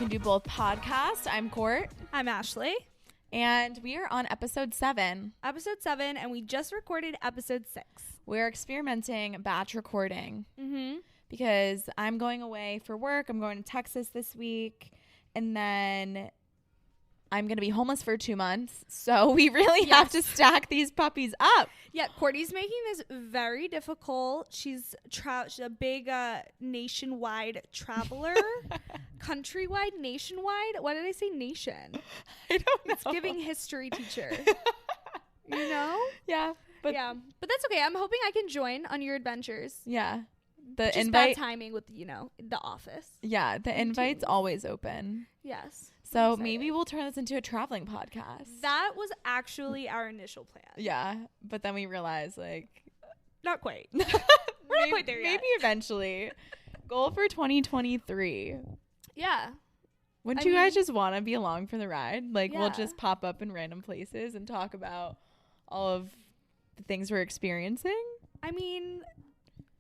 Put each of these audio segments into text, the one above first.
Can Do Both podcast. I'm Court. I'm Ashley. And we are on episode 7. Episode 7, and we just recorded episode 6. We're experimenting batch recording Mm-hmm. because I'm going away for work. I'm going to Texas this week. And then I'm going to be homeless for 2 months. So we really have to stack these puppies up. Yeah, Courtney's making this very difficult. She's a big nationwide traveler. Countrywide, nationwide? Why did I say nation? I don't know. It's giving history teacher. You know? Yeah. But that's okay. I'm hoping I can join on your adventures. Yeah. The Just invite bad timing with, the office. Yeah, the invite's always open. Yes. So maybe we'll turn this into a traveling podcast. That was actually our initial plan. Yeah, but then we realized, Not quite. we're not quite there yet. Maybe eventually. Goal for 2023. Yeah. Wouldn't you guys just want to be along for the ride? We'll Yeah. just pop up in random places and talk about all of the things we're experiencing. I mean,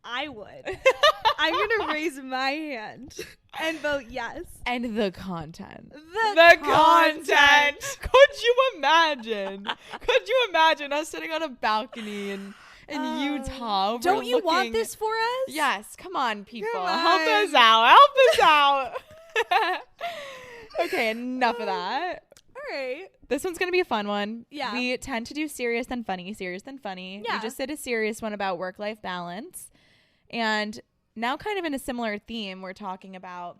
I would. I'm going to raise my hand and vote yes. And the content. The content. Could you imagine? Could you imagine us sitting on a balcony in Utah? Don't you want this for us? Yes. Come on, people. Come on. Help us out. Help us out. Okay, enough of that. All right. This one's going to be a fun one. Yeah. We tend to do serious then funny. Yeah. We just did a serious one about work-life balance. And now kind of in a similar theme, we're talking about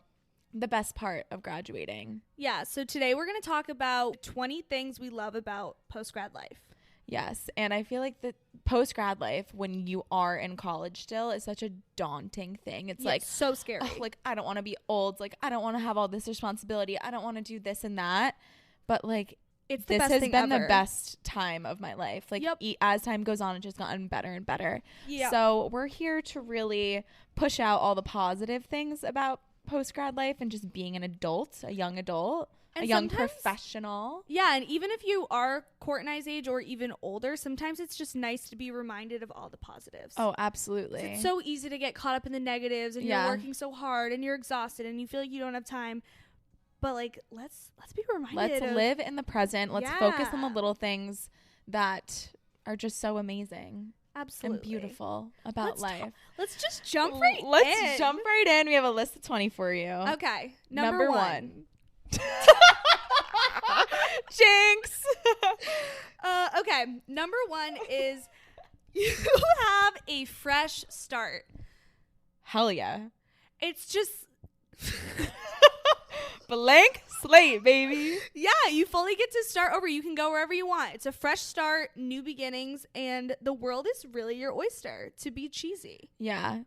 the best part of graduating. Yeah. So today we're going to talk about 20 things we love about post-grad life. Yes. And I feel like the post-grad life, when you are in college still, is such a daunting thing. It's so scary. I don't want to be old. I don't want to have all this responsibility. I don't want to do this and that. But it's the this best has thing been ever. the best time of my life. As time goes on, it's just gotten better and better. Yeah. So we're here to really push out all the positive things about post-grad life and just being an adult, a young adult, And a young professional. Yeah, and even if you are Court and I's age or even older, sometimes it's just nice to be reminded of all the positives. Oh, absolutely. It's so easy to get caught up in the negatives, and you're working so hard, and you're exhausted, and you feel like you don't have time. But let's be reminded. Let's live in the present. Let's focus on the little things that are just so amazing. Absolutely. And beautiful about life. Let's just jump right in. Let's jump right in. We have a list of 20 for you. Okay. Number one. Jinx. Okay. Number 1 is you have a fresh start. Hell yeah. It's just blank slate, baby. Yeah, you fully get to start over. You can go wherever you want. It's a fresh start, new beginnings, and the world is really your oyster, to be cheesy. Yeah.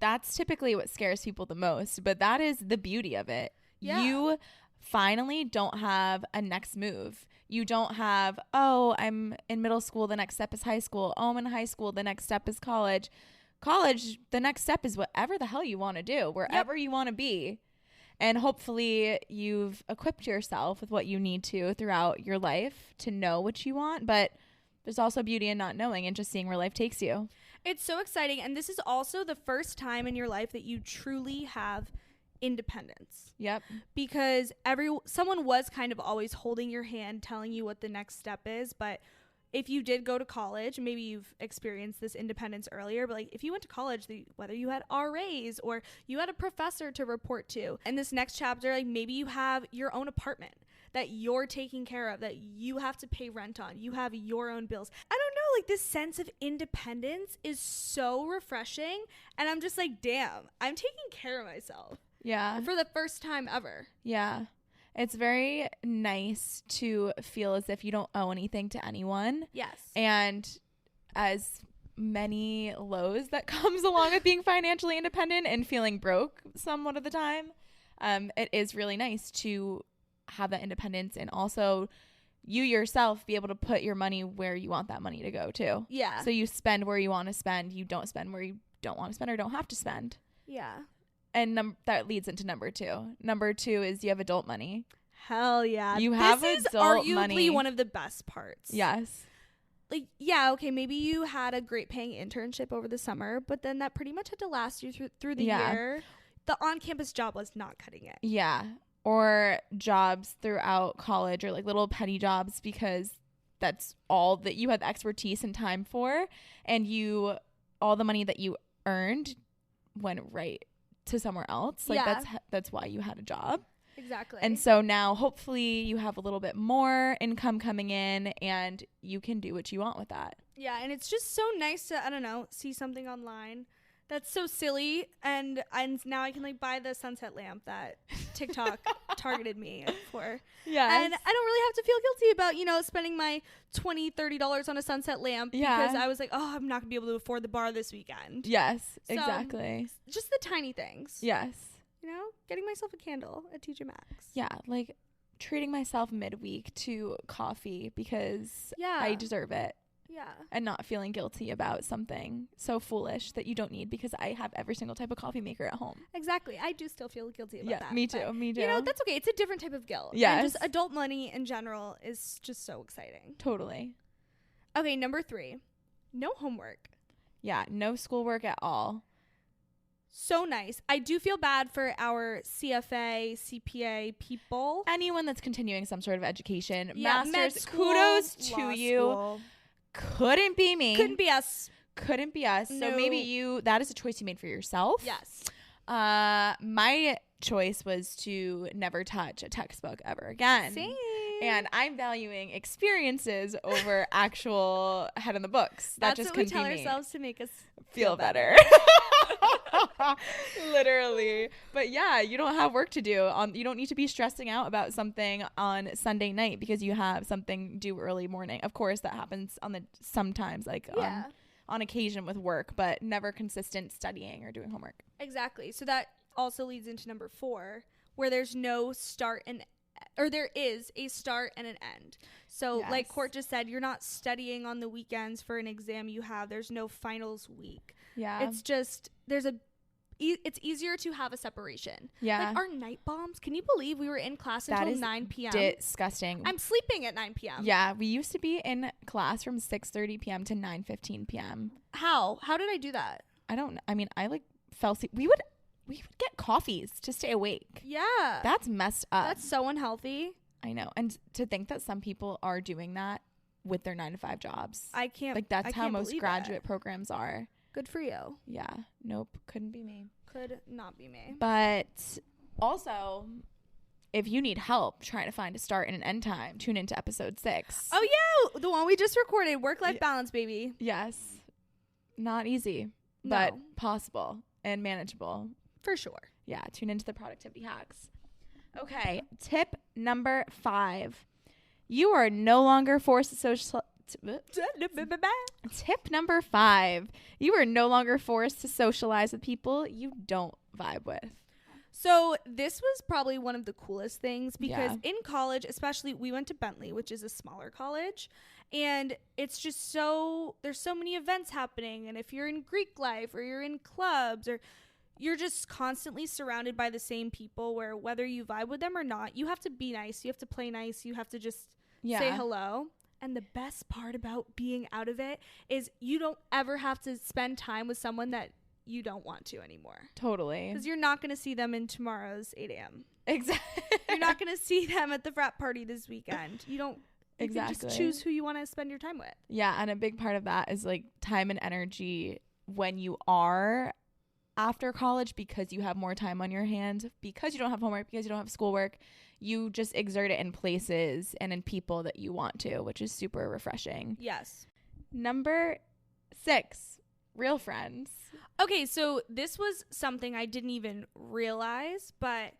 That's typically what scares people the most, but that is the beauty of it. Yeah. You finally don't have a next move. You don't have, I'm in middle school, the next step is high school. I'm in high school, the next step is college. College, the next step is whatever the hell you want to do, wherever you want to be. And hopefully you've equipped yourself with what you need to throughout your life to know what you want. But there's also beauty in not knowing and just seeing where life takes you. It's so exciting. And this is also the first time in your life that you truly have independence. Yep. Because someone was kind of always holding your hand, telling you what the next step is. But if you did go to college, maybe you've experienced this independence earlier, but if you went to college, whether you had RAs or you had a professor to report to, in this next chapter, maybe you have your own apartment that you're taking care of, that you have to pay rent on, you have your own bills. I don't know, this sense of independence is so refreshing, and I'm just damn, I'm taking care of myself. Yeah. For the first time ever. Yeah. It's very nice to feel as if you don't owe anything to anyone. Yes. And as many lows that comes along with being financially independent and feeling broke somewhat of the time, it is really nice to have that independence and also you yourself be able to put your money where you want that money to go to. Yeah. So you spend where you want to spend. You don't spend where you don't want to spend or don't have to spend. Yeah. And that leads into number 2. Number 2 is you have adult money. Hell yeah. You have this is adult arguably money. One of the best parts. Yes. Okay, maybe you had a great paying internship over the summer, but then that pretty much had to last you through the year. The on-campus job was not cutting it. Yeah. or jobs throughout college, or like little petty jobs, because that's all that you have expertise and time for, and all the money that you earned went right to somewhere else. Like that's why you had a job. Exactly. And so now hopefully you have a little bit more income coming in and you can do what you want with that. Yeah, and it's just so nice to, I don't know, see something online that's so silly, and now I can like buy the sunset lamp that TikTok targeted me for. Yeah. And I don't really have to feel guilty about, spending my $20-$30 on a sunset lamp because I was like, oh, I'm not going to be able to afford the bar this weekend. Yes, So, exactly. Just the tiny things. Yes. Getting myself a candle at TJ Maxx. Yeah, like treating myself midweek to coffee because I deserve it. Yeah. And not feeling guilty about something so foolish that you don't need, because I have every single type of coffee maker at home. Exactly. I do still feel guilty about that. Me too. That's okay. It's a different type of guilt. Yes. And just adult money in general is just so exciting. Totally. Okay, number 3. No homework. Yeah, no schoolwork at all. So nice. I do feel bad for our CFA, CPA people. Anyone that's continuing some sort of education. Yeah, Masters, school, kudos to you. School. Couldn't be me. Couldn't be us. No. So maybe that is a choice you made for yourself. Yes. My choice was to never touch a textbook ever again. Same. And I'm valuing experiences over actual head in the books. That's what we tell ourselves to make us feel better. Literally. But yeah, you don't have work to do. You don't need to be stressing out about something on Sunday night because you have something due early morning. Of course, that happens sometimes, like on occasion with work, but never consistent studying or doing homework. Exactly. So that also leads into number 4, where there's no start or there is a start and an end. So like Court just said, you're not studying on the weekends for an exam you have. There's no finals week. Yeah. It's just, it's easier to have a separation. Yeah. Like our night bombs. Can you believe we were in class until 9 p.m.? Disgusting. I'm sleeping at 9 p.m. Yeah. We used to be in class from 6:30 p.m. to 9:15 p.m. How did I do that? I like fell asleep. We would get coffees to stay awake. Yeah. That's messed up. That's so unhealthy. I know. And to think that some people are doing that with their 9-to-5 jobs. I can't. Like that's how most graduate programs are. Good for you. Yeah. Nope. Couldn't be me. Could not be me. But also, if you need help trying to find a start and an end time, tune into episode 6. Oh yeah, the one we just recorded. Work-life balance, baby. Yes. Not easy, but possible and manageable. For sure. Yeah, tune into the productivity hacks. Okay, tip number 5. You are no longer forced to Tip number 5. You are no longer forced to socialize with people you don't vibe with. So this was probably one of the coolest things because in college, especially, we went to Bentley, which is a smaller college. And it's just there's so many events happening. And if you're in Greek life or you're in clubs or you're just constantly surrounded by the same people where whether you vibe with them or not, you have to be nice. You have to play nice. You have to just say hello. And the best part about being out of it is you don't ever have to spend time with someone that you don't want to anymore. Totally. Because you're not going to see them in tomorrow's 8 a.m. Exactly. You're not going to see them at the frat party this weekend. You can just choose who you want to spend your time with. Yeah, and a big part of that is like time and energy when you are after college, because you have more time on your hands, because you don't have homework, because you don't have schoolwork. You just exert it in places and in people that you want to, which is super refreshing. Yes. Number 6, real friends. Okay, so this was something I didn't even realize, but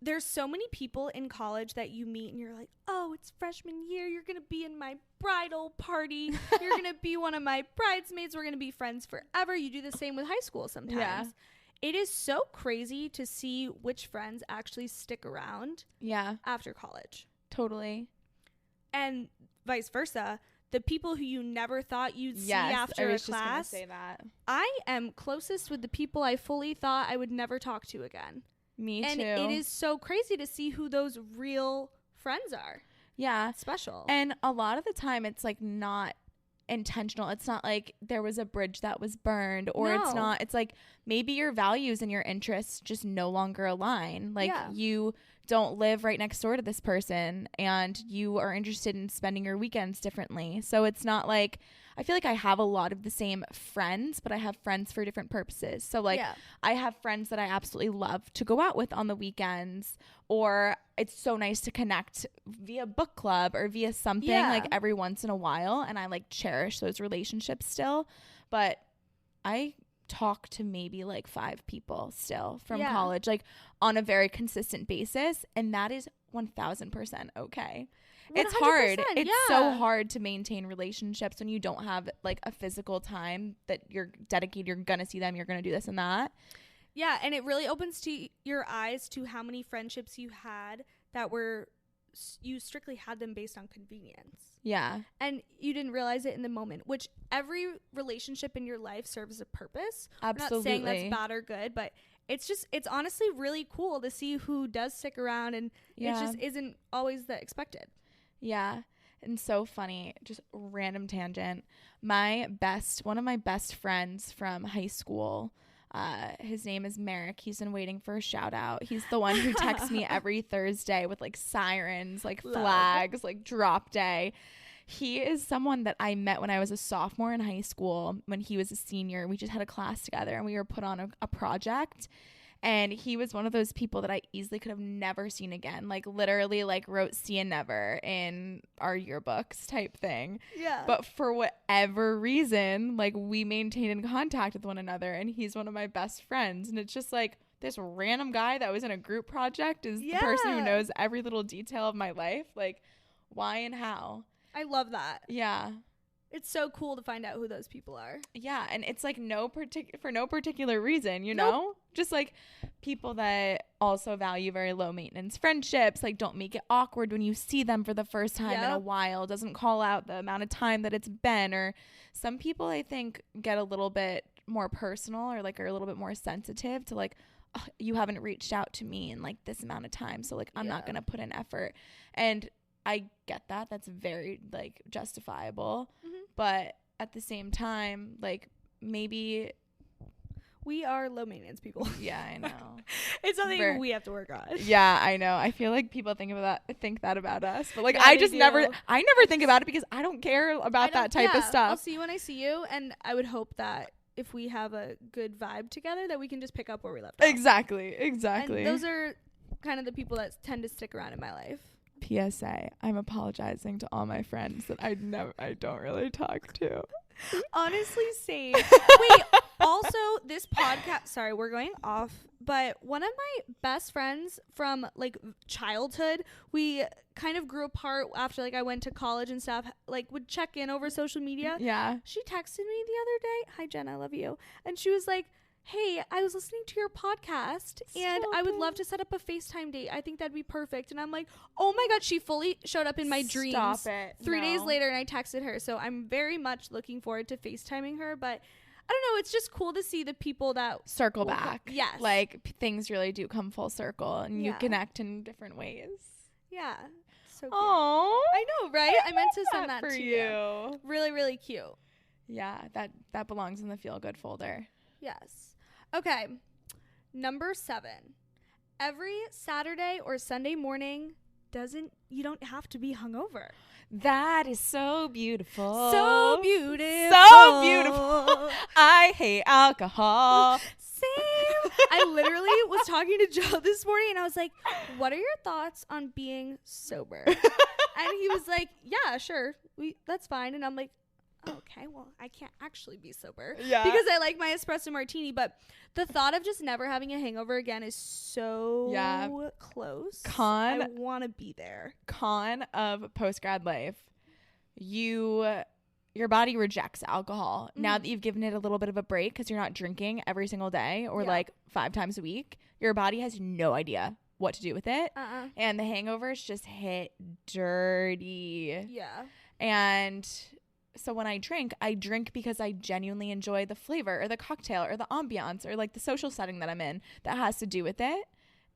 there's so many people in college that you meet and you're like, oh, it's freshman year. You're going to be in my bridal party. You're going to be one of my bridesmaids. We're going to be friends forever. You do the same with high school sometimes. Yeah. It is so crazy to see which friends actually stick around after college. Totally. And vice versa. The people who you never thought you'd see after a class. Just gonna say that. I am closest with the people I fully thought I would never talk to again. Me too. And it is so crazy to see who those real friends are. Yeah. Special. And a lot of the time it's like not intentional. It's not like there was a bridge that was burned, or No. it's not, it's like maybe your values and your interests just no longer align. Like you don't live right next door to this person and you are interested in spending your weekends differently. So it's not like, I feel like I have a lot of the same friends, but I have friends for different purposes. So like I have friends that I absolutely love to go out with on the weekends, or it's so nice to connect via book club or via something like every once in a while. And I like cherish those relationships still. But I talk to maybe like 5 people still from college, like on a very consistent basis. And that is 1000% okay. 100%, it's hard. It's so hard to maintain relationships when you don't have like a physical time that you're dedicated. You're going to see them. You're going to do this and that. Yeah. And it really opens to your eyes to how many friendships you had that were, you strictly had them based on convenience. Yeah. And you didn't realize it in the moment, which every relationship in your life serves a purpose. Absolutely. I'm not saying that's bad or good, but it's honestly really cool to see who does stick around, and it just isn't always the expected. Yeah. And so funny, just random tangent. One of my best friends from high school, his name is Merrick. He's been waiting for a shout out. He's the one who texts me every Thursday with like sirens, like flags, like drop day. He is someone that I met when I was a sophomore in high school. When he was a senior, we just had a class together and we were put on a project. And he was one of those people that I easily could have never seen again. Like literally like wrote see you never in our yearbooks type thing. Yeah. But for whatever reason, like we maintained in contact with one another, and he's one of my best friends. And it's just like this random guy that was in a group project is the person who knows every little detail of my life. Like why and how. I love that. Yeah. It's so cool to find out who those people are. Yeah, and it's like for no particular reason, you know? Just like people that also value very low maintenance friendships, like don't make it awkward when you see them for the first time in a while, doesn't call out the amount of time that it's been. Or some people I think get a little bit more personal, or like are a little bit more sensitive to like, oh, you haven't reached out to me in like this amount of time, so like I'm not going to put in effort. And I get that. That's very like justifiable. Mm-hmm. But at the same time, like maybe we are low maintenance people. Yeah, I know. It's something we have to work on. Yeah, I know. I feel like people think that about us. But like I never think about it because I don't care about that type of stuff. I'll see you when I see you, and I would hope that if we have a good vibe together that we can just pick up where we left off. Exactly. And those are kind of the people that tend to stick around in my life. PSA, I'm apologizing to all my friends that I don't really talk to. Honestly, same. Wait, also this podcast, sorry, we're going off, but one of my best friends from like childhood, we kind of grew apart after like I went to college and stuff, like would check in over social media. Yeah. She texted me the other day, hi Jen, I love you. And she was like, hey, I was listening to your podcast and I would love to set up a FaceTime date. I think that'd be perfect. And I'm like, oh my God, she fully showed up in my dreams. Stop it. 3 days later, and I texted her. So I'm very much looking forward to FaceTiming her. But I don't know, it's just cool to see the people that circle back. Yes. Like things really do come full circle and you connect in different ways. Yeah. So cute. Oh, I know, right? I meant to send that for to you. Really, really cute. Yeah, that belongs in the feel good folder. Yes. Okay, number 7. Every Saturday or Sunday morning you don't have to be hungover. That is so beautiful. So beautiful. So beautiful. I hate alcohol. Same. I literally was talking to Joe this morning and I was like, what are your thoughts on being sober? And he was like, yeah, sure. That's fine. And I'm like, okay, well, I can't actually be sober because I like my espresso martini, but the thought of just never having a hangover again is so close. I want to be there. Con of post-grad life. Your body rejects alcohol. Mm-hmm. Now that you've given it a little bit of a break because you're not drinking every single day or like 5 times a week, your body has no idea what to do with it. And the hangovers just hit dirty. Yeah. And so when I drink because I genuinely enjoy the flavor or the cocktail or the ambiance or like the social setting that I'm in that has to do with it.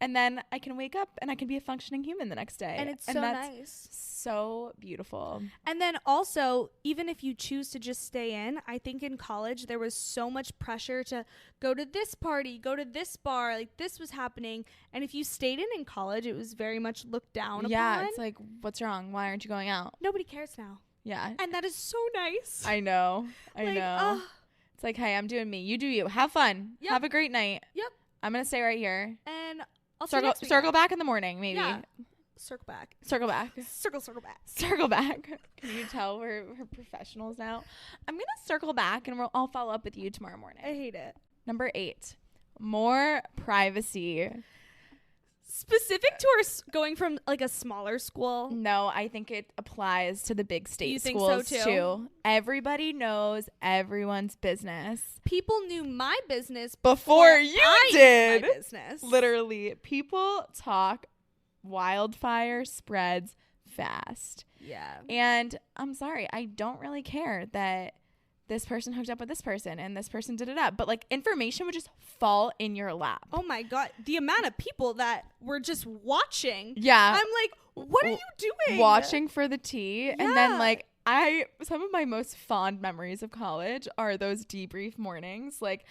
And then I can wake up and I can be a functioning human the next day. And it's so nice. So beautiful. And then also, even if you choose to just stay in, I think in college there was so much pressure to go to this party, go to this bar, like this was happening. And if you stayed in college, it was very much looked down upon. Yeah, it's like, what's wrong? Why aren't you going out? Nobody cares now. Yeah. And that is so nice. I know. I know. It's like, hey, I'm doing me. You do you. Have fun. Yep. Have a great night. Yep. I'm going to stay right here. And I'll circle back in the morning, maybe. Yeah. Circle back. Circle back. Circle back. Circle back. Can you tell we're professionals now? I'm going to circle back and I'll follow up with you tomorrow morning. I hate it. Number 8, more privacy. Specific to going from like a smaller school. No, I think it applies to the big state schools think so too? Everybody knows everyone's business. People knew my business before you did. My business. Literally, people talk, wildfire spreads fast. Yeah. And I'm sorry, I don't really care that this person hooked up with this person and this person did it up. But like information would just fall in your lap. Oh my God. The amount of people that were just watching. Yeah. I'm like, what are you doing? Watching for the tea. Yeah. And then like some of my most fond memories of college are those debrief mornings. Like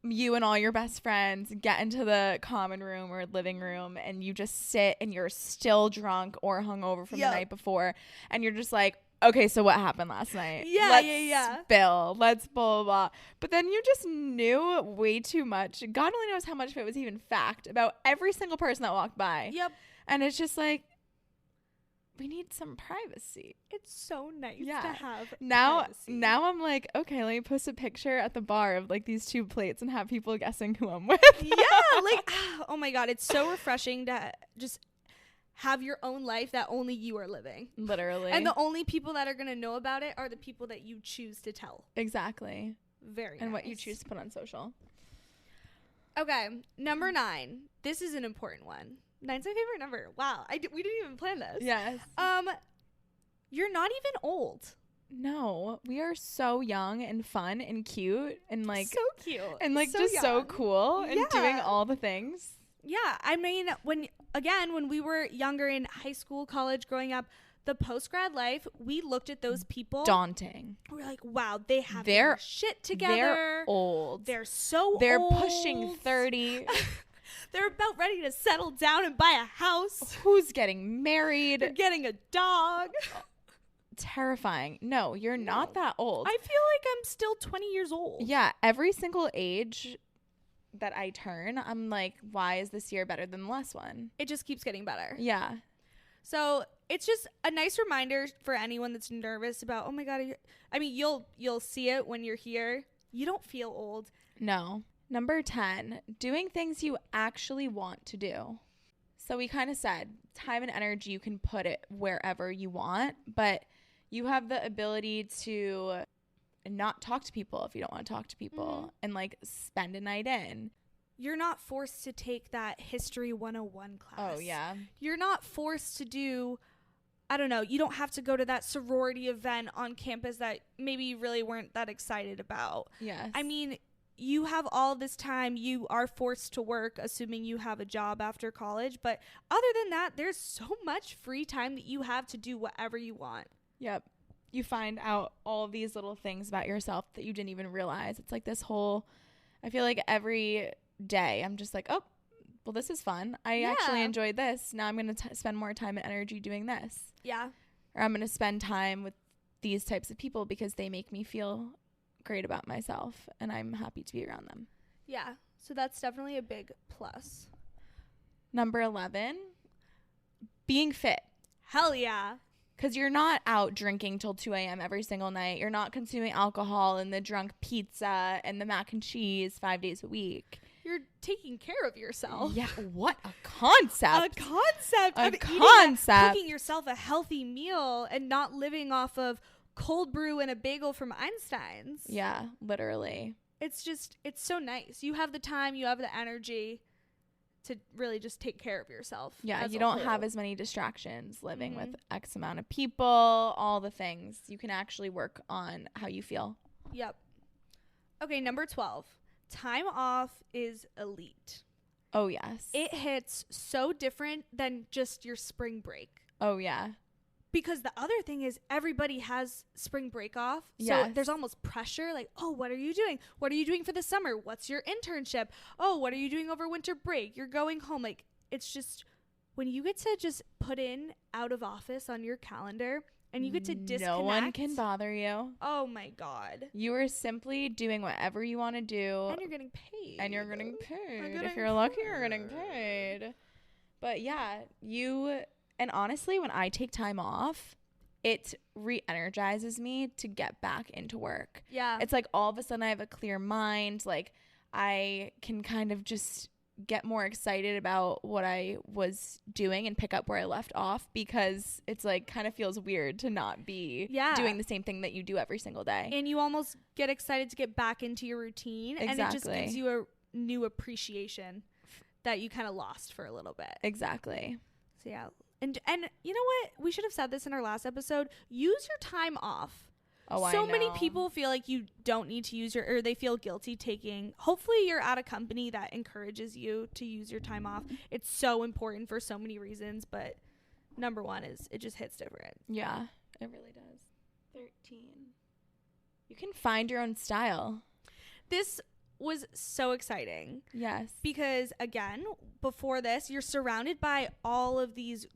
you and all your best friends get into the common room or living room and you just sit and you're still drunk or hungover from the night before. And you're just like, okay, so what happened last night? Yeah. Spill. Let's blah, blah, blah. But then you just knew way too much. God only knows how much of it was even fact about every single person that walked by. Yep. And it's just like, we need some privacy. It's so nice to have now privacy. Now I'm like, okay, let me post a picture at the bar of like these 2 plates and have people guessing who I'm with. Yeah. Like, oh my God. It's so refreshing to just have your own life that only you are living. Literally. And the only people that are going to know about it are the people that you choose to tell. Exactly. Very and nice. what you choose to put on social. Okay. Number 9. This is an important one. 9's my favorite number. Wow. We didn't even plan this. Yes. You're not even old. No, we are so young and fun and cute and like so cute and like so just young. so cool and doing all the things. Yeah, I mean, when we were younger in high school, college, growing up, the post-grad life, we looked at those people. Daunting. We're like, wow, they have their shit together. They're old. They're so They're old. pushing 30. They're about ready to settle down and buy a house. Who's getting married? They're getting a dog. Terrifying. No, you're not that old. I feel like I'm still 20 years old. Yeah, every single age that I turn, I'm like, why is this year better than the last one? It just keeps getting better. Yeah. So it's just a nice reminder for anyone that's nervous about, oh my God, I mean, you'll see it when you're here. You don't feel old. No. Number 10, doing things you actually want to do. So we kind of said time and energy, you can put it wherever you want, but you have the ability to not talk to people if you don't want to talk to people and like spend a night in. You're not forced to take that History 101 class. Oh, yeah. You're not forced to do, I don't know, you don't have to go to that sorority event on campus that maybe you really weren't that excited about. Yes. I mean, you have all this time. You are forced to work, assuming you have a job after college. But other than that, there's so much free time that you have to do whatever you want. Yep. You find out all these little things about yourself that you didn't even realize. It's like this whole, I feel like every day I'm just like, oh, well, this is fun. I actually enjoyed this. Now I'm going to spend more time and energy doing this. Yeah. Or I'm going to spend time with these types of people because they make me feel great about myself and I'm happy to be around them. Yeah. So that's definitely a big plus. Number 11, being fit. Hell yeah. Because you're not out drinking till 2 a.m. every single night. You're not consuming alcohol and the drunk pizza and the mac and cheese 5 days a week. You're taking care of yourself. Yeah, what a concept. Cooking yourself a healthy meal and not living off of cold brew and a bagel from Einstein's. Yeah, literally. It's so nice. You have the time, you have the energy to really just take care of yourself. Yeah, you don't have as many distractions living with X amount of people, all the things. You can actually work on how you feel. Yep. Okay, number 12. Time off is elite. Oh, yes. It hits so different than just your spring break. Oh, yeah. Because the other thing is everybody has spring break off. So Yes. there's almost pressure. Like, oh, what are you doing? What are you doing for the summer? What's your internship? Oh, what are you doing over winter break? You're going home. Like, it's just when you get to just put in out of office on your calendar and you get to disconnect. No one can bother you. Oh, my God. You are simply doing whatever you want to do. And you're getting paid. And you're getting paid. If you're lucky, you're getting paid. But yeah, and honestly, when I take time off, it re-energizes me to get back into work. Yeah. It's like all of a sudden I have a clear mind. Like I can kind of just get more excited about what I was doing and pick up where I left off, because it's like kind of feels weird to not be doing the same thing that you do every single day. And you almost get excited to get back into your routine. Exactly. And it just gives you a new appreciation that you kind of lost for a little bit. Exactly. So yeah. And you know what? We should have said this in our last episode. Use your time off. Oh, so many people feel like you don't need to use or they feel guilty taking. Hopefully you're at a company that encourages you to use your time off. It's so important for so many reasons, but number one is it just hits different. Yeah, it really does. 13. You can find your own style. This was so exciting. Yes. Because again, before this, you're surrounded by all of these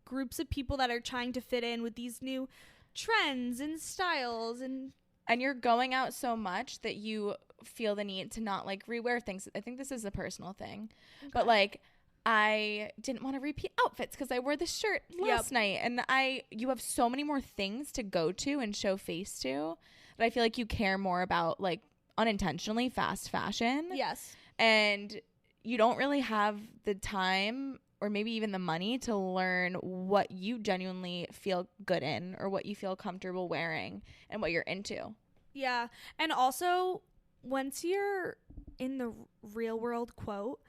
groups of people that are trying to fit in with these new trends and styles, and you're going out so much that you feel the need to not like rewear things. I think this is a personal thing. Okay. But like I didn't want to repeat outfits because I wore this shirt last night, and you have so many more things to go to and show face to that I feel like you care more about, like, unintentionally fast fashion. Yes. And you don't really have the time or maybe even the money to learn what you genuinely feel good in or what you feel comfortable wearing and what you're into. Yeah. And also, once you're in the real world, quote,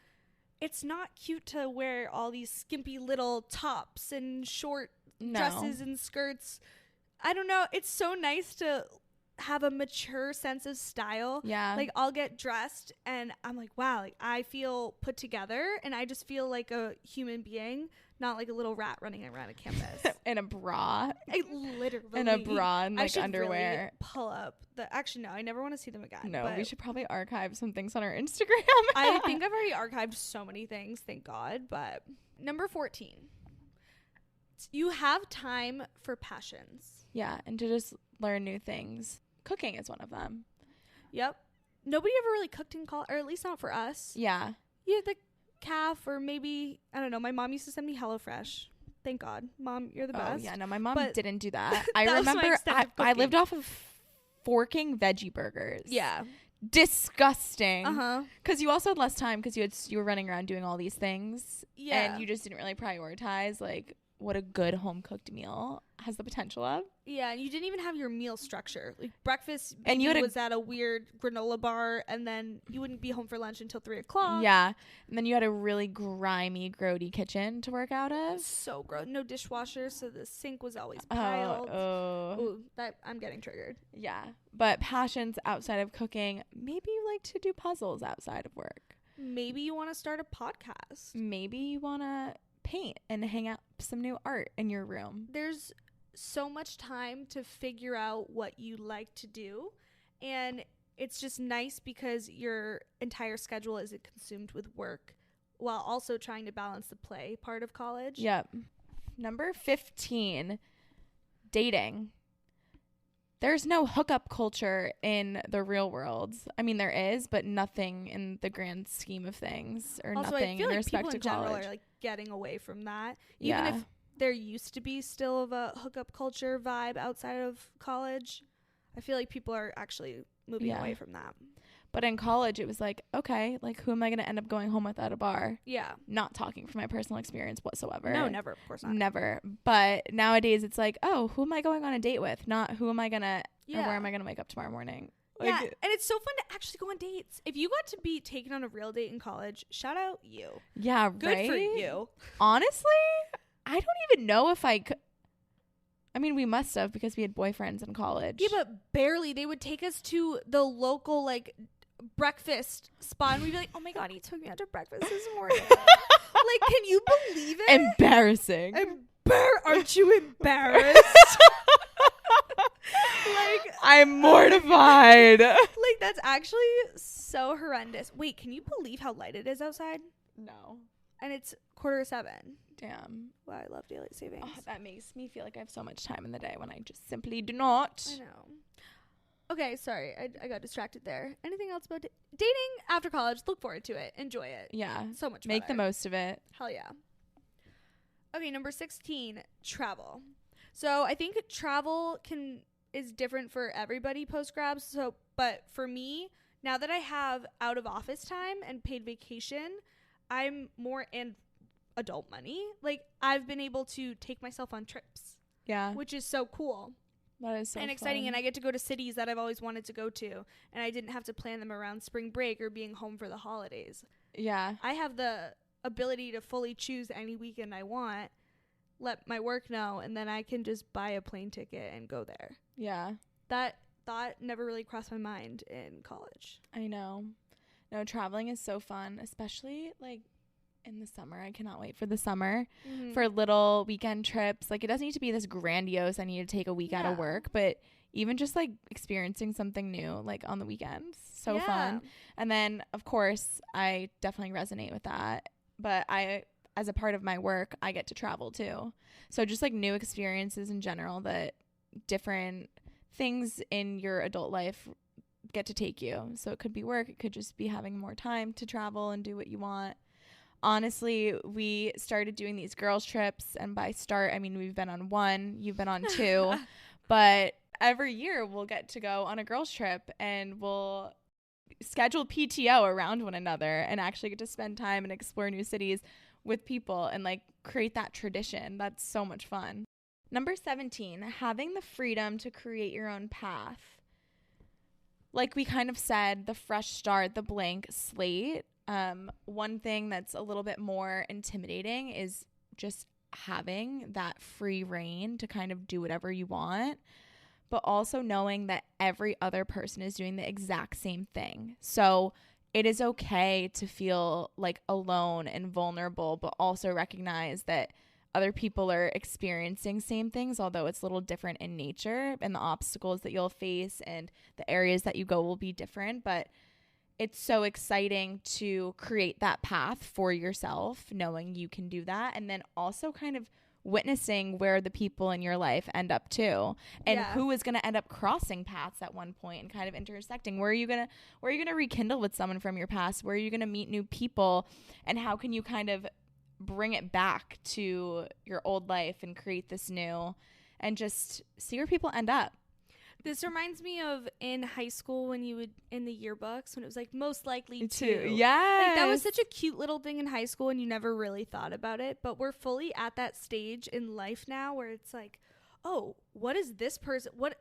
it's not cute to wear all these skimpy little tops and short dresses and skirts. I don't know. It's so nice to have a mature sense of style. Yeah. Like, I'll get dressed and I'm like, wow, like I feel put together and I just feel like a human being, not like a little rat running around a campus. In a bra. Literally. In a bra and like underwear. Really pull up actually, no, I never want to see them again. No, we should probably archive some things on our Instagram. I think I've already archived so many things, thank God. But number 14, you have time for passions. Yeah, and to just learn new things. Cooking is one of them. Yep. Nobody ever really cooked in college, or at least not for us. Yeah. You had the calf, or maybe, I don't know, my mom used to send me HelloFresh. Thank God. Mom, you're the best. Oh, yeah, no, my mom didn't do that. that I remember I lived off of forking veggie burgers. Yeah. Disgusting. Uh-huh. Because you also had less time because you were running around doing all these things. Yeah. And you just didn't really prioritize, like, what a good home-cooked meal has the potential of. Yeah, and you didn't even have your meal structure. Like, breakfast and you was at a weird granola bar, and then you wouldn't be home for lunch until 3 o'clock. Yeah, and then you had a really grimy, grody kitchen to work out of. So gross. No dishwasher, so the sink was always piled. Ooh, that I'm getting triggered. Yeah, but passions outside of cooking, maybe you like to do puzzles outside of work. Maybe you want to start a podcast. Maybe you want to paint and hang out some new art in your room. There's so much time to figure out what you like to do, and it's just nice because your entire schedule isn't consumed with work while also trying to balance the play part of college. Yep. Number 15, dating. There's no hookup culture in the real world. I mean, there is, but nothing in the grand scheme of things, or also, nothing I feel in like respect people to in general college. are like getting away from that. Even if there used to be still of a hookup culture vibe outside of college, I feel like people are actually moving away from that. But in college, it was like, okay, like, who am I going to end up going home with at a bar? Yeah. Not talking from my personal experience whatsoever. No, never. Of course not. Never. But nowadays, it's like, oh, who am I going on a date with? Not who am I going to, or where am I going to wake up tomorrow morning? Like, yeah, and it's so fun to actually go on dates. If you got to be taken on a real date in college, shout out you. Yeah, Good for you. Honestly, I don't even know if I could. I mean, we must have because we had boyfriends in college. Yeah, but barely. They would take us to the local, like, breakfast spot and we'd be like, oh my God, he took me out to breakfast this morning. Like, can you believe it? Embarrassing. Aren't you embarrassed? Like, I'm mortified. Like, that's actually so horrendous. Wait, can you believe how light it is outside? No. And it's 6:45. Damn. Wow, I love daylight savings. Oh, that makes me feel like I have so much time in the day when I just simply do not. I know. Okay, sorry. I got distracted there. Anything else about dating after college? Look forward to it. Enjoy it. Yeah. So much Make better. the most of it. Hell yeah. Okay, number 16, travel. So I think travel is different for everybody post-grad. But for me, now that I have out of office time and paid vacation, I'm more in adult money. Like, I've been able to take myself on trips. Yeah. Which is so cool. That is so and exciting. fun. And I get to go to cities that I've always wanted to go to. And I didn't have to plan them around spring break or being home for the holidays. Yeah. I have the ability to fully choose any weekend I want, let my work know, and then I can just buy a plane ticket and go there. Yeah. That thought never really crossed my mind in college. I know. No, traveling is so fun, especially like in the summer. I cannot wait for the summer for little weekend trips. Like, it doesn't need to be this grandiose, I need to take a week out of work, but even just like experiencing something new, like on the weekends. So fun. And then, of course, I definitely resonate with that. But as a part of my work, I get to travel too. So just like new experiences in general, that different things in your adult life get to take you. So it could be work. It could just be having more time to travel and do what you want. Honestly, we started doing these girls trips, and by start, I mean, we've been on one, you've been on two, but every year we'll get to go on a girls trip, and we'll schedule PTO around one another and actually get to spend time and explore new cities with people and like create that tradition. That's so much fun. Number 17, having the freedom to create your own path. Like we kind of said, the fresh start, the blank slate. One thing that's a little bit more intimidating is just having that free reign to kind of do whatever you want, but also knowing that every other person is doing the exact same thing. So it is okay to feel like alone and vulnerable, but also recognize that other people are experiencing same things, although it's a little different in nature, and the obstacles that you'll face and the areas that you go will be different. But it's so exciting to create that path for yourself, knowing you can do that, and then also kind of witnessing where the people in your life end up too, and who is going to end up crossing paths at one point and kind of intersecting. Where are you going to rekindle with someone from your past? Where are you going to meet new people, and how can you kind of bring it back to your old life and create this new, and just see where people end up? This reminds me of in high school when you would, in the yearbooks, when it was like most likely to. Yes. Like, that was such a cute little thing in high school, and you never really thought about it. But we're fully at that stage in life now where it's like, oh, what is this person? What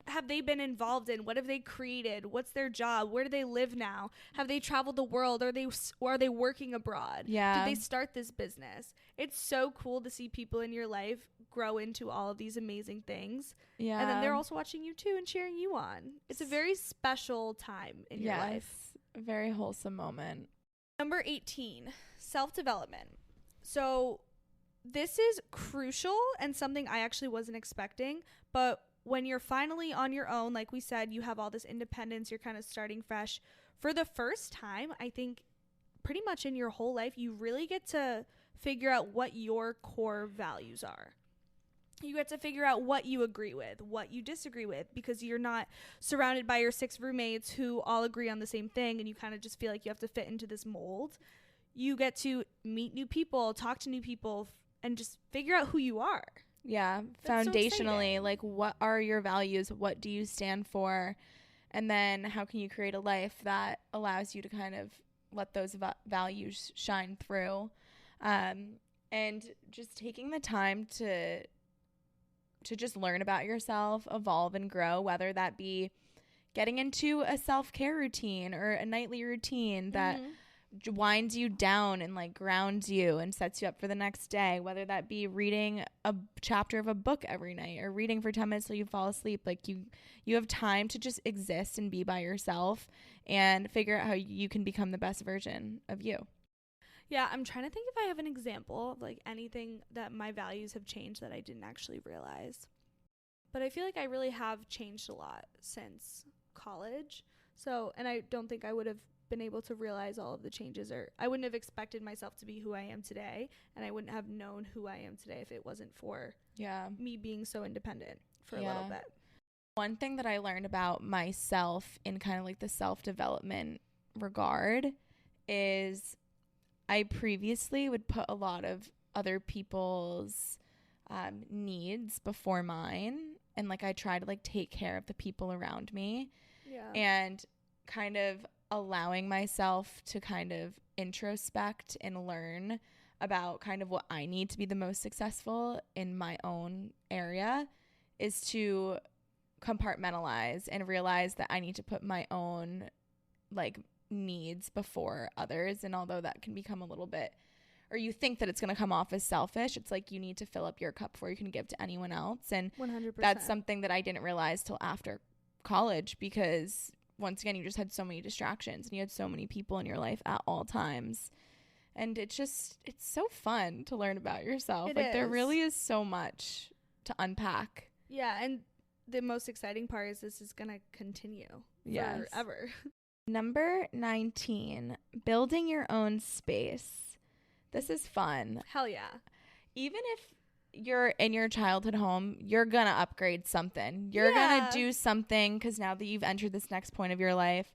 have they been involved in? What have they created? What's their job? Where do they live now? Have they traveled the world? Are they working abroad? Yeah. Did they start this business? It's so cool to see people in your life grow into all of these amazing things. Yeah. And then they're also watching you too and cheering you on. It's a very special time in your life. A very wholesome moment. Number 18, self-development. So this is crucial and something I actually wasn't expecting, but when you're finally on your own, like we said, you have all this independence, you're kind of starting fresh. For the first time, I think pretty much in your whole life, you really get to figure out what your core values are. You get to figure out what you agree with, what you disagree with, because you're not surrounded by your 6 roommates who all agree on the same thing, and you kind of just feel like you have to fit into this mold. You get to meet new people, talk to new people, and just figure out who you are. Yeah. That's foundationally, so like, what are your values? What do you stand for? And then how can you create a life that allows you to kind of let those values shine through? And just taking the time to just learn about yourself, evolve and grow, whether that be getting into a self-care routine or a nightly routine that winds you down and like grounds you and sets you up for the next day, whether that be reading a chapter of a book every night or reading for 10 minutes till you fall asleep. Like you have time to just exist and be by yourself and figure out how you can become the best version of you. Yeah, I'm trying to think if I have an example of like anything that my values have changed that I didn't actually realize. But I feel like I really have changed a lot since college. So, and I don't think I would have been able to realize all of the changes, or I wouldn't have expected myself to be who I am today, and I wouldn't have known who I am today if it wasn't for me being so independent for a little bit. One thing that I learned about myself in kind of like the self-development regard is I previously would put a lot of other people's needs before mine, and like I try to like take care of the people around me, and kind of allowing myself to kind of introspect and learn about kind of what I need to be the most successful in my own area is to compartmentalize and realize that I need to put my own like needs before others. And although that can become a little bit, or you think that it's going to come off as selfish, it's like you need to fill up your cup before you can give to anyone else. And 100%. That's something that I didn't realize till after college, because once again, you just had so many distractions and you had so many people in your life at all times. And it's so fun to learn about yourself. There really is so much to unpack. Yeah. And the most exciting part is this is going to continue forever. Number 19, building your own space. This is fun. Hell yeah. Even if you're in your childhood home, you're going to upgrade something. You're going to do something, because now that you've entered this next point of your life,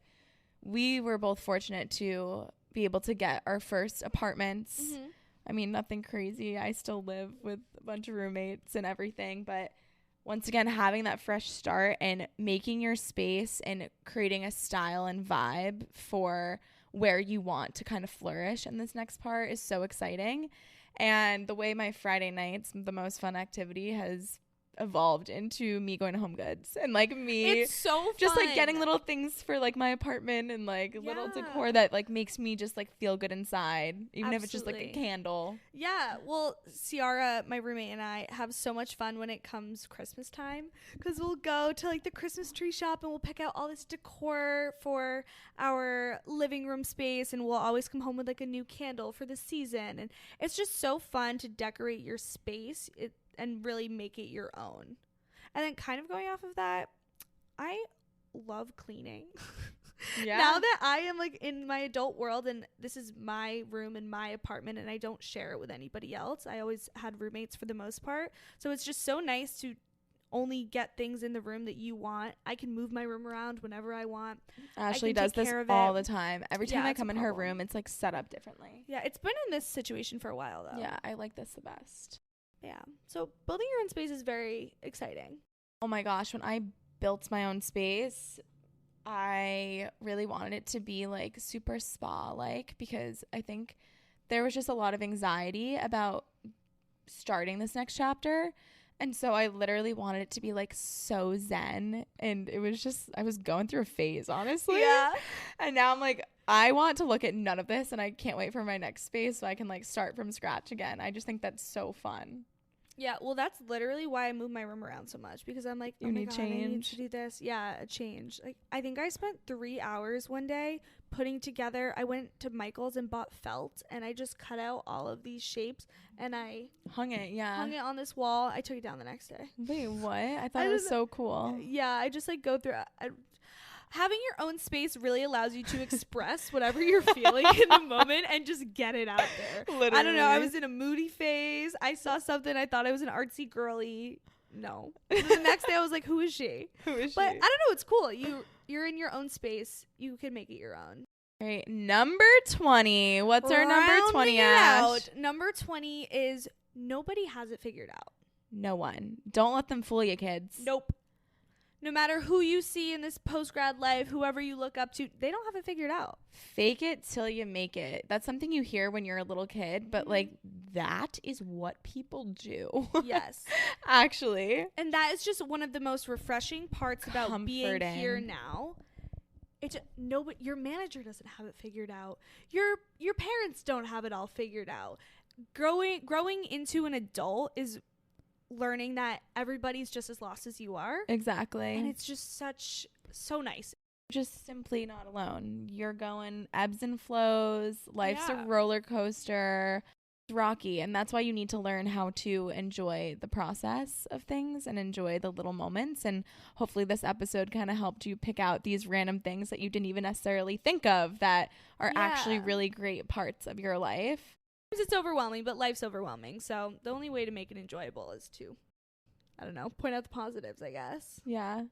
we were both fortunate to be able to get our first apartments. Mm-hmm. I mean, nothing crazy. I still live with a bunch of roommates and everything, but once again, having that fresh start and making your space and creating a style and vibe for where you want to kind of flourish in this next part is so exciting. And the way my Friday nights, the most fun activity, has evolved into me going to Home Goods and like me it's so fun. Just like getting little things for like my apartment and like little decor that like makes me just like feel good inside, even if it's just like a candle. Yeah, well, Ciara, my roommate, and I have so much fun when it comes Christmas time, because we'll go to like the Christmas tree shop and we'll pick out all this decor for our living room space, and we'll always come home with like a new candle for the season, and it's just so fun to decorate your space and really make it your own. And then kind of going off of that, I love cleaning. Yeah. Now that I am like in my adult world and this is my room in my apartment and I don't share it with anybody else. I always had roommates for the most part. So it's just so nice to only get things in the room that you want. I can move my room around whenever I want. Ashley does this all the time. Every time I come in her room, it's like set up differently. Yeah, it's been in this situation for a while though. Yeah, I like this the best. Yeah. So building your own space is very exciting. Oh my gosh, when I built my own space, I really wanted it to be like super spa-like, because I think there was just a lot of anxiety about starting this next chapter. And so I literally wanted it to be like so zen. And it was just, I was going through a phase, honestly. Yeah. And now I'm like, I want to look at none of this and I can't wait for my next space so I can like start from scratch again. I just think that's so fun. Yeah, well, that's literally why I move my room around so much, because I'm like, oh my God, I need to do this. Yeah, a change. Like, I think I spent 3 hours one day putting together. I went to Michael's and bought felt, and I just cut out all of these shapes, and I hung it on this wall. I took it down the next day. Wait, what? I thought it was so cool. Yeah, I just like go through having your own space really allows you to express whatever you're feeling in the moment and just get it out there. Literally. I don't know. I was in a moody phase. I saw something. I thought I was an artsy girly. No. The next day I was like, who is she? But I don't know. It's cool. You're in your own space. You can make it your own. All right. Number 20. What's our number 20, Ash? Number 20 is nobody has it figured out. No one. Don't let them fool you, kids. Nope. No matter who you see in this post-grad life, whoever you look up to, they don't have it figured out. Fake it till you make it. That's something you hear when you're a little kid, but like that is what people do. Yes. Actually. And that is just one of the most refreshing parts about being here now your manager doesn't have it figured out. Your parents don't have it all figured out. Growing into an adult is learning that everybody's just as lost as you are. Exactly. And it's just so nice. Just simply not alone. You're going ebbs and flows. Life's a roller coaster. It's rocky. And that's why you need to learn how to enjoy the process of things and enjoy the little moments. And hopefully this episode kind of helped you pick out these random things that you didn't even necessarily think of that are actually really great parts of your life. It's overwhelming, but life's overwhelming. So the only way to make it enjoyable is to, I don't know, point out the positives, I guess. Yeah.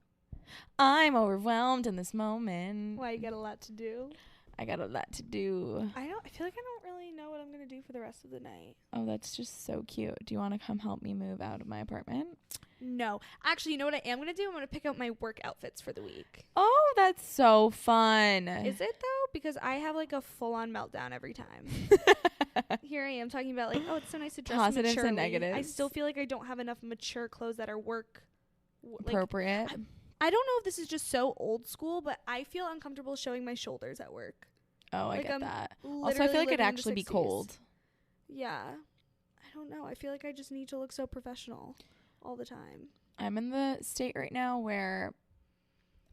I'm overwhelmed in this moment. Why, you got a lot to do? I got a lot to do. I feel like I don't really know what I'm going to do for the rest of the night. Oh, that's just so cute. Do you want to come help me move out of my apartment? No. Actually, you know what I am going to do? I'm going to pick out my work outfits for the week. Oh, that's so fun. Is it, though? Because I have, like, a full-on meltdown every time. Here I am talking about, like, oh, it's so nice to dress positives maturely. and negatives. I still feel like I don't have enough mature clothes that are appropriate. I don't know if this is just so old school, but I feel uncomfortable showing my shoulders at work. Oh, I get that. Also, I feel like it'd actually be cold. Yeah. I don't know. I feel like I just need to look so professional all the time. I'm in the state right now where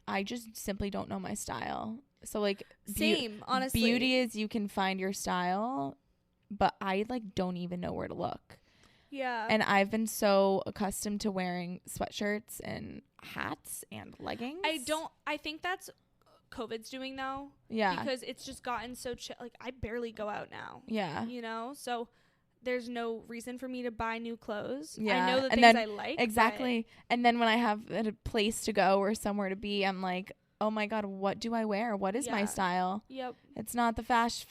I just simply don't know my style. So, like, same, honestly. Beauty is you can find your style, but I, like, don't even know where to look. Yeah. And I've been so accustomed to wearing sweatshirts and hats and leggings. I think that's COVID's doing though. Yeah. Because it's just gotten so like I barely go out now. Yeah. You know? So there's no reason for me to buy new clothes. Yeah. I know the and things then, I like. Exactly. And then when I have a place to go or somewhere to be, I'm like, oh my God, what do I wear? What is my style? Yep. It's not the fast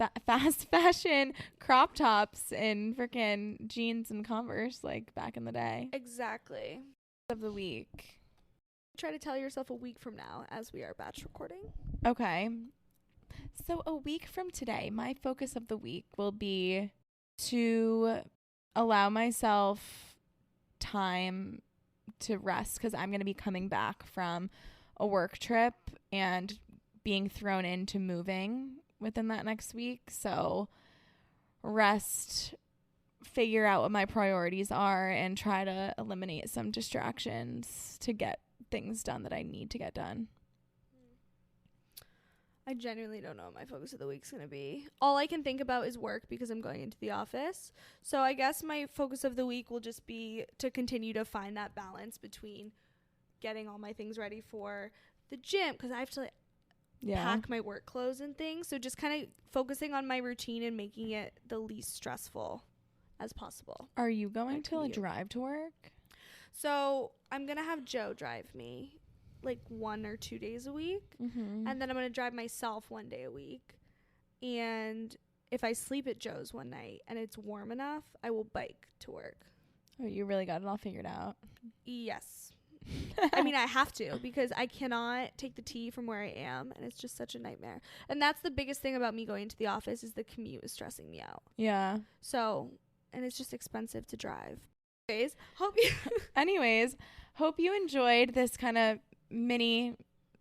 fashion crop tops and freaking jeans and Converse like back in the day. Exactly. Of the week. Try to tell yourself a week from now as we are batch recording. Okay. So a week from today, my focus of the week will be to allow myself time to rest because I'm going to be coming back from a work trip and being thrown into moving within that next week. So rest, figure out what my priorities are, and try to eliminate some distractions to get things done that I need to get done. I genuinely don't know what my focus of the week's going to be. All I can think about is work because I'm going into the office. So I guess my focus of the week will just be to continue to find that balance between getting all my things ready for the gym because I have to pack my work clothes and things. So just kind of focusing on my routine and making it the least stressful as possible. Are you going to drive to work? So I'm going to have Joe drive me like 1 or 2 days a week. Mm-hmm. And then I'm going to drive myself 1 day a week. And if I sleep at Joe's one night and it's warm enough, I will bike to work. Oh, you really got it all figured out. Yes. I mean, I have to because I cannot take the T from where I am, and it's just such a nightmare. And that's the biggest thing about me going to the office is the commute is stressing me out. Yeah. So, and it's just expensive to drive. Anyways, hope you enjoyed this kind of mini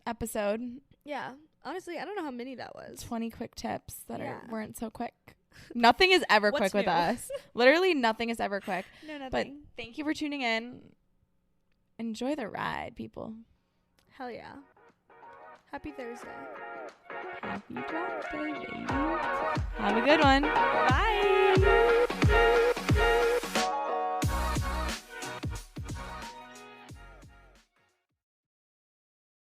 episode. Yeah. Honestly, I don't know how many that was. 20 quick tips that weren't so quick. Nothing is ever quick with us. Literally nothing is ever quick. No, nothing. But thank you for tuning in. Enjoy the ride, people. Hell yeah. Happy Thursday. Happy drop day, baby. Have a good one. Bye.